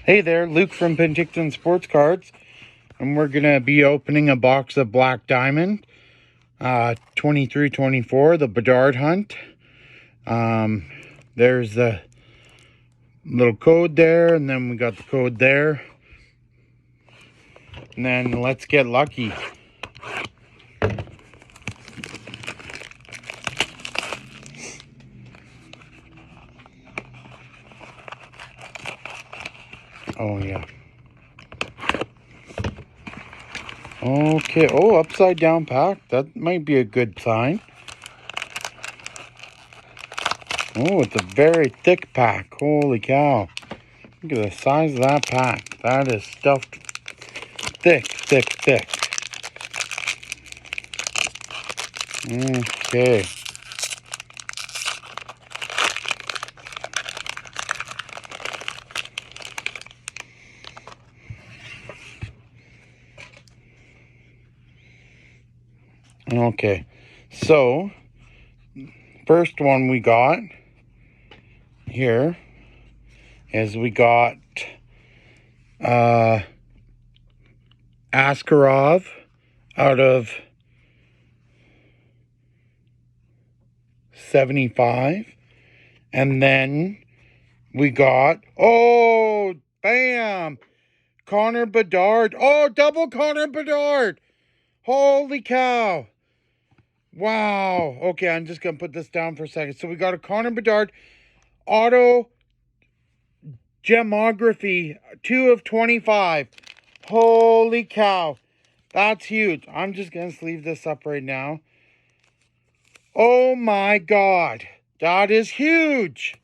Hey there, Luke from Penticton Sports Cards, and we're going to be opening a box of Black Diamond, 23-24, the Bedard Hunt. There's the little code there, and then we got the code there. And then let's get lucky. Oh, yeah. Okay, oh, upside down pack. That might be a good sign. Oh, it's a very thick pack. Holy cow. Look at the size of that pack. That is stuffed thick. Okay. Okay. So, first one we got here is we got Askarov out of 75. And then we got, oh, bam, Connor Bedard. Oh, double Connor Bedard. Holy cow. Wow. Okay, I'm just going to put this down for a second. So we got a Connor Bedard auto gemography, 2 of 25. Holy cow. That's huge. I'm just going to sleeve this up right now. Oh my God. That is huge.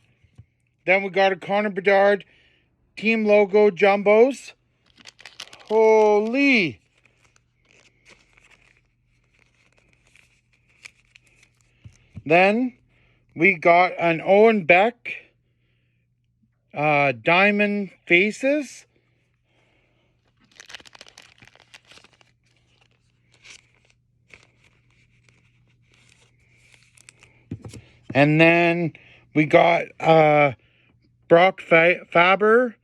Then we got a Connor Bedard team logo jumbos. Holy. Then we got an Owen Beck diamond faces. And then we got Brock Faber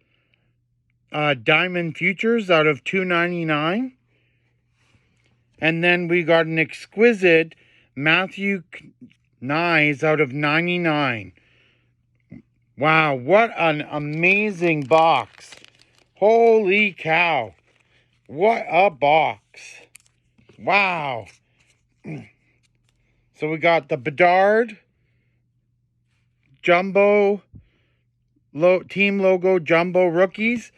diamond futures out of $2.99. And then we got an exquisite Matthew Nyes out of 99. Wow, what an amazing box. Holy cow. What a box. Wow. So we got the Bedard Jumbo team logo Jumbo rookies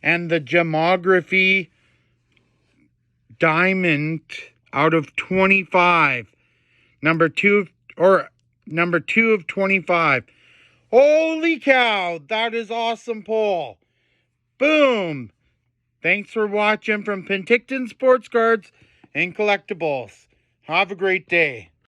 and the gemography diamond out of 25. Number 2 of 25. Holy cow, that is awesome pull. Boom. Thanks for watching from Penticton Sports Cards and Collectibles. Have a great day.